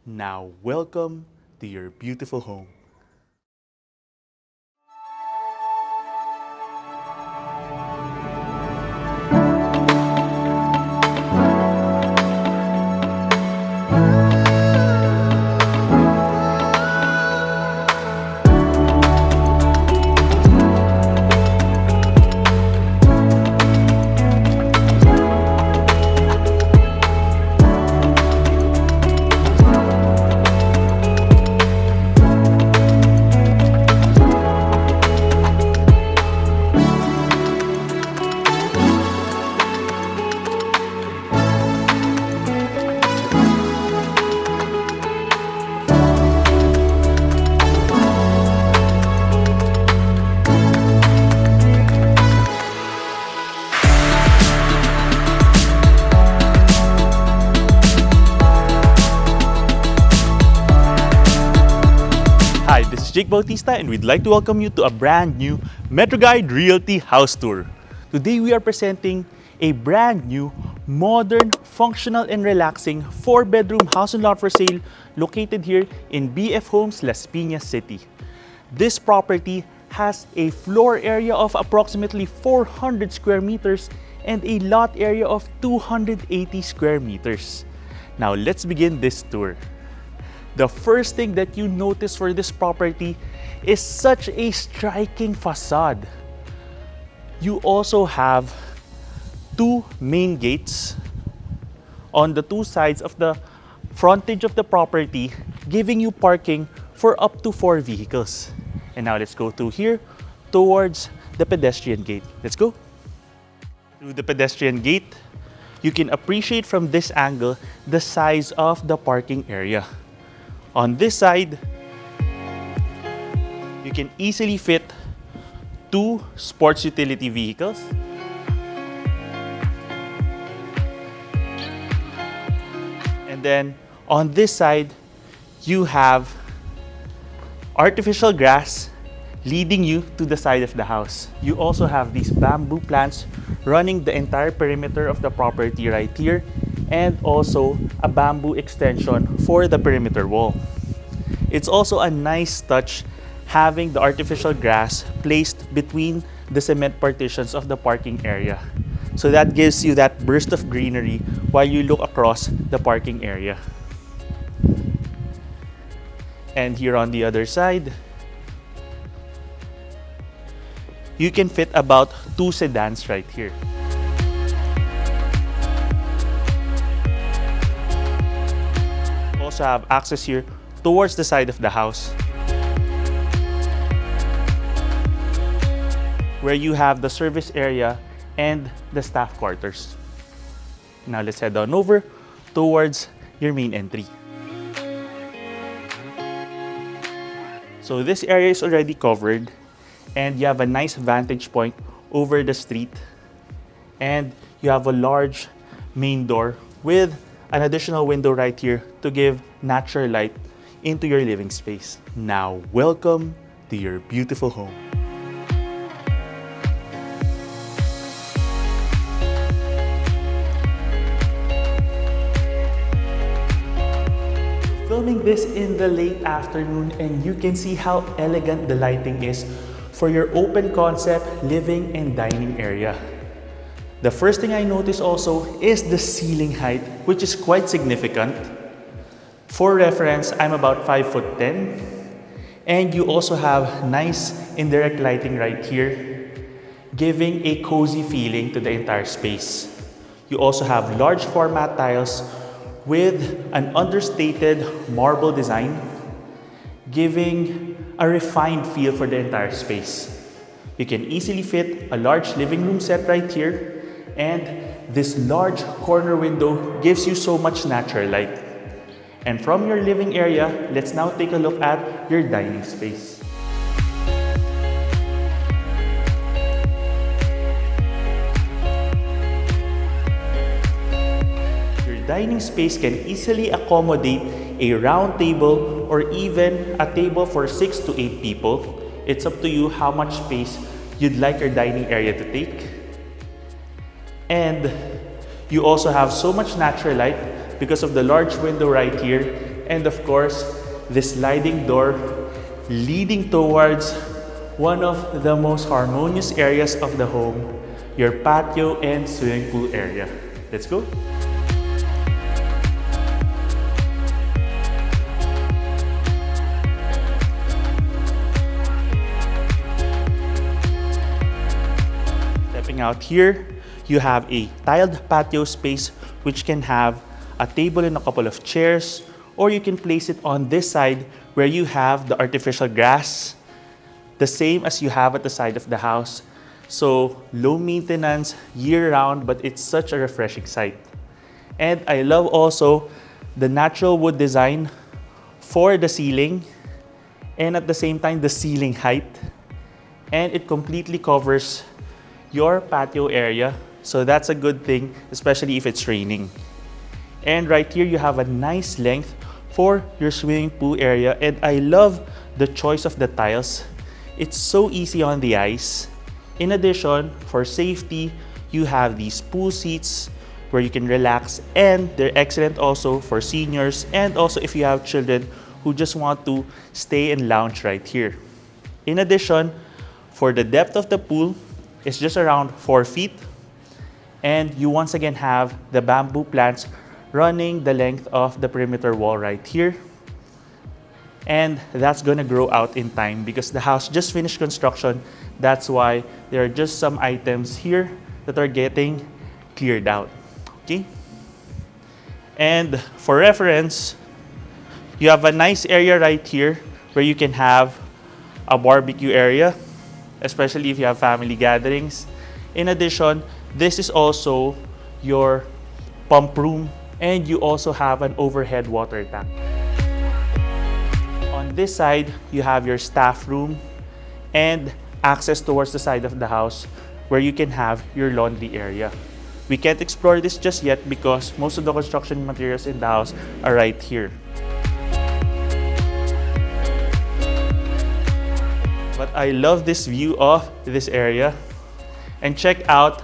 Now, welcome to your beautiful home. Hi, this is Jake Bautista and we'd like to welcome you to a brand new MetroGuide Realty house tour. Today we are presenting a brand new, modern, functional and relaxing 4-bedroom house and lot for sale located here in BF Homes, Las Pinas City. This property has a floor area of approximately 400 square meters and a lot area of 280 square meters. Now let's begin this tour. The first thing that you notice for this property is such a striking facade. You also have two main gates on the two sides of the frontage of the property, giving you parking for up to 4 vehicles. And now let's go through here towards the pedestrian gate. Let's go. Through the pedestrian gate, you can appreciate from this angle the size of the parking area. On this side, you can easily fit 2 sports utility vehicles. And then on this side, you have artificial grass leading you to the side of the house. You also have these bamboo plants running the entire perimeter of the property right here, and also a bamboo extension for the perimeter wall. It's also a nice touch having the artificial grass placed between the cement partitions of the parking area. So that gives you that burst of greenery while you look across the parking area. And here on the other side, you can fit about 2 sedans right here. Also have access here towards the side of the house, where you have the service area and the staff quarters. Now let's head on over towards your main entry. So this area is already covered and you have a nice vantage point over the street, and you have a large main door with an additional window right here to give natural light into your living space. Now, welcome to your beautiful home. Filming this in the late afternoon, and you can see how elegant the lighting is for your open concept living and dining area. The first thing I notice also is the ceiling height, which is quite significant. For reference, I'm about 5'10", and you also have nice indirect lighting right here, giving a cozy feeling to the entire space. You also have large format tiles with an understated marble design, giving a refined feel for the entire space. You can easily fit a large living room set right here, and this large corner window gives you so much natural light. And from your living area, let's now take a look at your dining space. Your dining space can easily accommodate a round table or even a table for 6 to 8 people. It's up to you how much space you'd like your dining area to take. And you also have so much natural light because of the large window right here, And of course, this sliding door leading towards one of the most harmonious areas of the home, your patio and swimming pool area. Let's go. Stepping out here, you have a tiled patio space which can have a table and a couple of chairs, or you can place it on this side where you have the artificial grass, the same as you have at the side of the house. So low maintenance, year-round, but it's such a refreshing sight. And I love also the natural wood design for the ceiling, and at the same time the ceiling height. And it completely covers your patio area, so that's a good thing, especially if it's raining. And right here you have a nice length for your swimming pool area, and I love the choice of the tiles. It's so easy on the eyes. In addition, for safety, you have these pool seats where you can relax, and they're excellent also for seniors and also if you have children who just want to stay and lounge right here. In addition, for the depth of the pool, it's just around 4 feet, and you once again have the bamboo plants running the length of the perimeter wall right here. And that's gonna grow out in time because the house just finished construction. That's why there are just some items here that are getting cleared out, okay? And for reference, you have a nice area right here where you can have a barbecue area, especially if you have family gatherings. In addition, this is also your pump room, and you also have an overhead water tank. On this side, you have your staff room and access towards the side of the house where you can have your laundry area. We can't explore this just yet because most of the construction materials in the house are right here. But I love this view of this area. And check out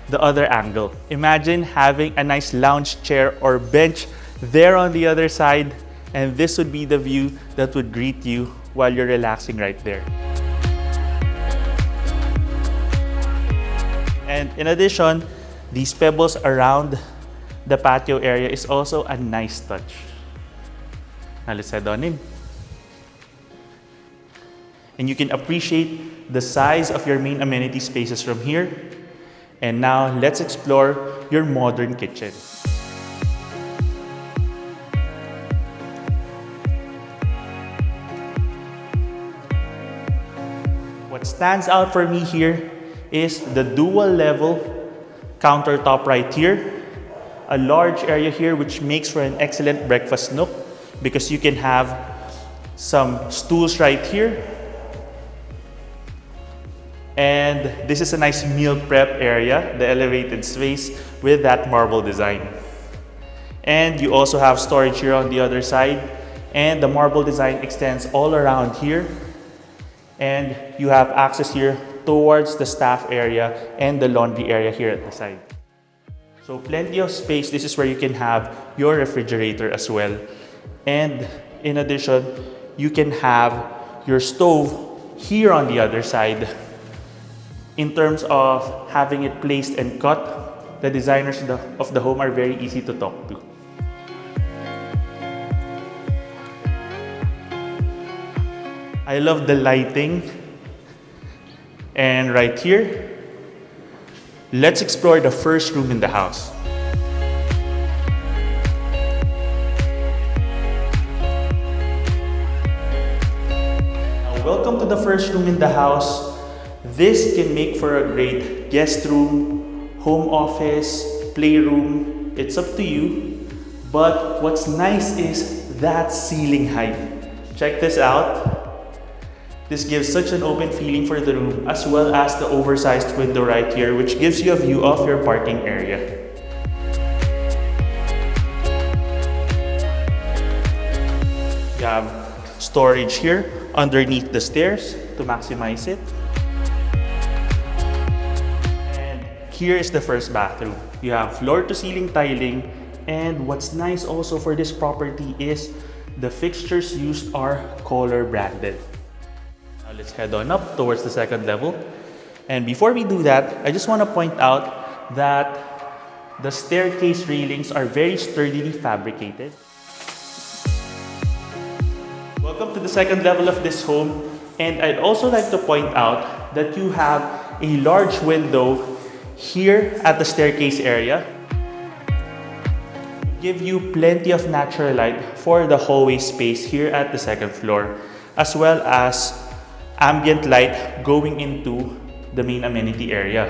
the other angle. Imagine having a nice lounge chair or bench there on the other side, and this would be the view that would greet you while you're relaxing right there. And in addition, these pebbles around the patio area is also a nice touch. Now let's head on in. And you can appreciate the size of your main amenity spaces from here. And now let's explore your modern kitchen. What stands out for me here is the dual level countertop right here. A large area here which makes for an excellent breakfast nook because you can have some stools right here. And this is a nice meal prep area, the elevated space with that marble design. And you also have storage here on the other side, and the marble design extends all around here. And you have access here towards the staff area and the laundry area here at the side. So plenty of space. This is where you can have your refrigerator as well. And in addition, you can have your stove here on the other side. In terms of having it placed and cut, the designers of the home are very easy to talk to. I love the lighting. And right here, let's explore the first room in the house. Now, welcome to the first room in the house. This can make for a great guest room, home office, playroom. It's up to you. But what's nice is that ceiling height. Check this out. This gives such an open feeling for the room, as well as the oversized window right here, which gives you a view of your parking area. You have storage here underneath the stairs to maximize it. Here is the first bathroom. You have floor-to-ceiling tiling, and what's nice also for this property is the fixtures used are color branded. Now let's head on up towards the second level. And before we do that, I just want to point out that the staircase railings are very sturdily fabricated. Welcome to the second level of this home, and I'd also like to point out that you have a large window here at the staircase area. Give you plenty of natural light for the hallway space here at the second floor, as well as ambient light going into the main amenity area.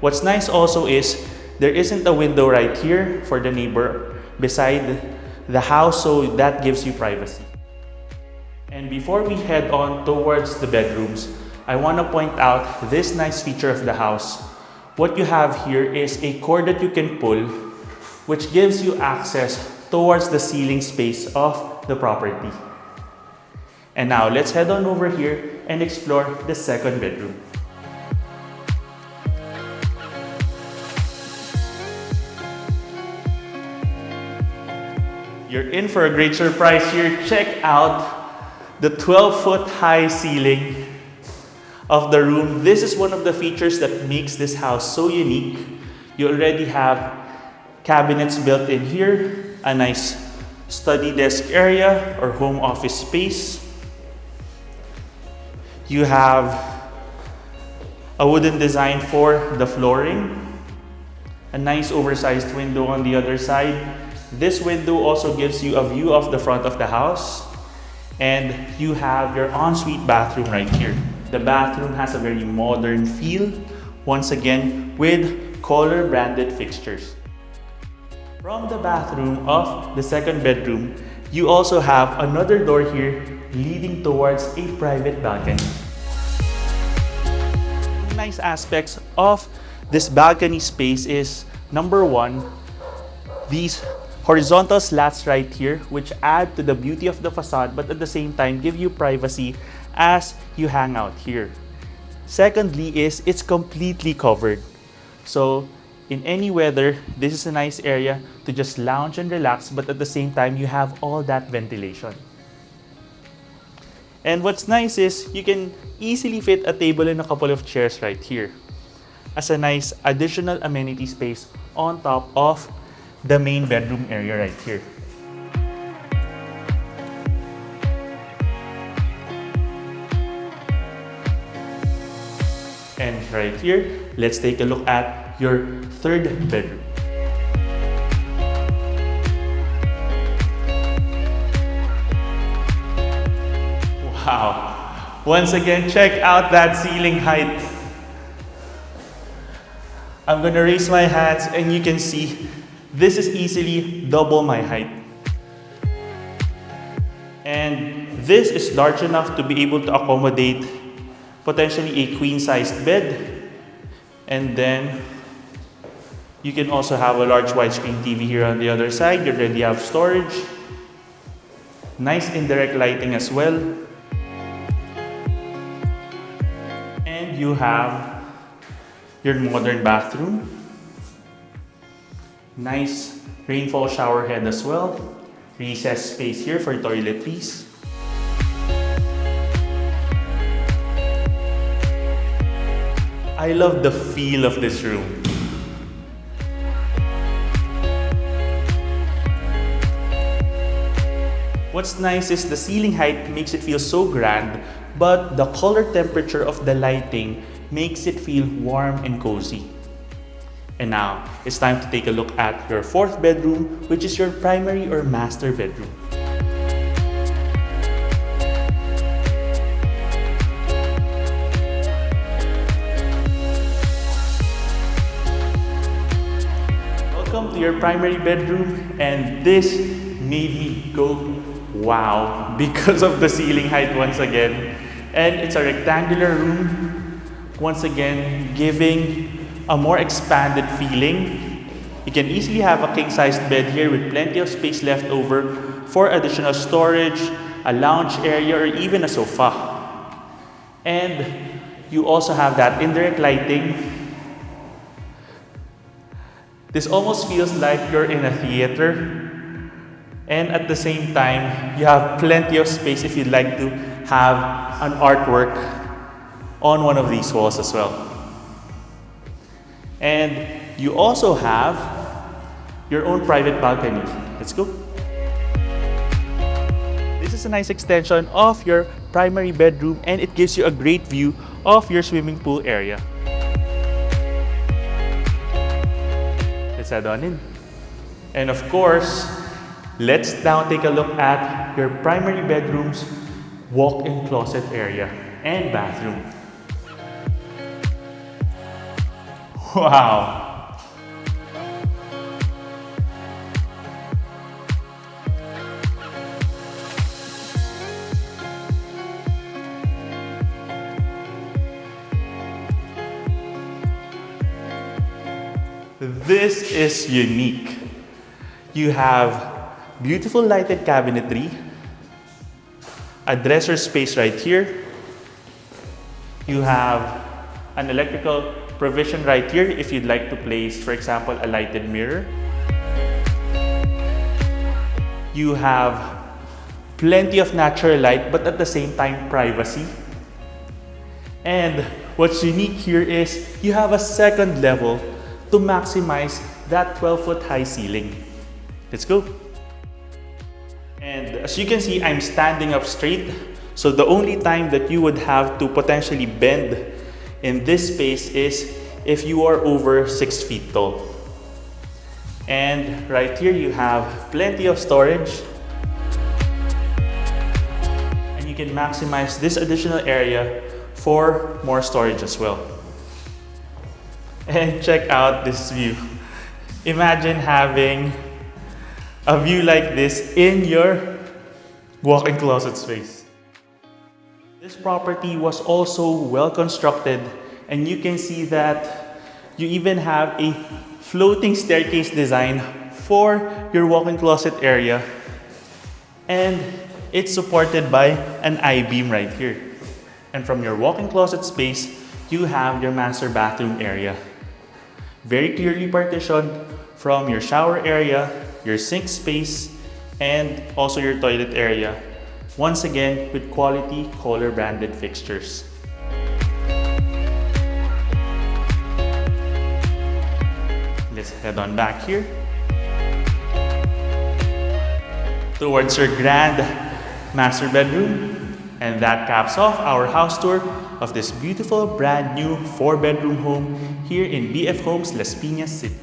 What's nice also is there isn't a window right here for the neighbor beside the house, so that gives you privacy. And before we head on towards the bedrooms, I want to point out this nice feature of the house. What you have here is a cord that you can pull, which gives you access towards the ceiling space of the property. And now let's head on over here and explore the second bedroom. You're in for a great surprise here. Check out the 12-foot high ceiling of the room. This is one of the features that makes this house so unique. You already have cabinets built in here, a nice study desk area or home office space. You have a wooden design for the flooring, a nice oversized window on the other side. This window also gives you a view of the front of the house, and you have your ensuite bathroom right here. The bathroom has a very modern feel, once again with color branded fixtures. From the bathroom of the second bedroom, you also have another door here leading towards a private balcony. Nice aspects of this balcony space is, number one, these horizontal slats right here, which add to the beauty of the facade but at the same time give you privacy as you hang out here. Secondly is it's completely covered. So in any weather, this is a nice area to just lounge and relax, but at the same time you have all that ventilation. And what's nice is you can easily fit a table and a couple of chairs right here as a nice additional amenity space on top of the main bedroom area right here. And right here, let's take a look at your third bedroom. Wow! Once again, check out that ceiling height. I'm gonna raise my hands and you can see this is easily double my height. And this is large enough to be able to accommodate potentially a queen-sized bed. And then you can also have a large widescreen TV here on the other side. You already have storage. Nice indirect lighting as well. And you have your modern bathroom. Nice rainfall shower head as well. Recessed space here for toiletries. I love the feel of this room. What's nice is the ceiling height makes it feel so grand, but the color temperature of the lighting makes it feel warm and cozy. And now, it's time to take a look at your fourth bedroom, which is your primary or master bedroom. Welcome to your primary bedroom, and this made me go wow because of the ceiling height once again. And it's a rectangular room, once again giving a more expanded feeling. You can easily have a king-sized bed here with plenty of space left over for additional storage, a lounge area, or even a sofa. And you also have that indirect lighting. This almost feels like you're in a theater And at the same time, you have plenty of space if you'd like to have an artwork on one of these walls as well. And you also have your own private balcony. Let's go. This is a nice extension of your primary bedroom, and it gives you a great view of your swimming pool area. Let's head on in. And of course, let's now take a look at your primary bedroom's walk-in closet area and bathroom. Wow! This is unique. You have beautiful lighted cabinetry, a dresser space right here. You have an electrical provision right here if you'd like to place, for example, a lighted mirror. You have plenty of natural light, but at the same time, privacy. And what's unique here is you have a second level to maximize that 12-foot high ceiling. Let's go. And as you can see, I'm standing up straight. So the only time that you would have to potentially bend in this space is if you are over 6 feet tall. And right here, you have plenty of storage. And you can maximize this additional area for more storage as well. And check out this view. Imagine having a view like this in your walk-in closet space. This property was also well constructed, and you can see that you even have a floating staircase design for your walk-in closet area, and it's supported by an I-beam right here. And from your walk-in closet space, you have your master bathroom area. Very clearly partitioned from your shower area, your sink space, and also your toilet area. Once again, with quality Kohler branded fixtures. Let's head on back here towards your grand master bedroom. And that caps off our house tour of this beautiful brand new 4-bedroom home here in BF Homes, Las Pinas City.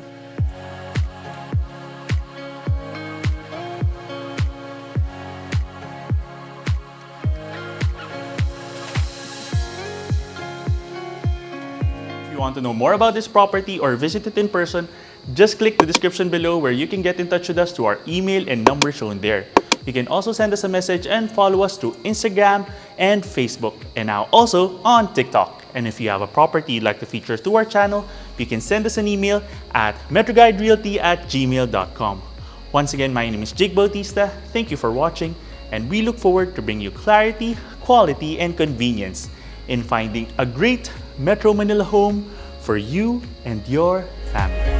If you want to know more about this property or visit it in person, just click the description below where you can get in touch with us through our email and number shown there. You can also send us a message and follow us through Instagram and Facebook, and now also on TikTok. And if you have a property you'd like to feature to our channel, you can send us an email at metroguiderealty@gmail.com. Once again, my name is Jake Bautista. Thank you for watching, and we look forward to bring you clarity, quality, and convenience in finding a great Metro Manila home for you and your family.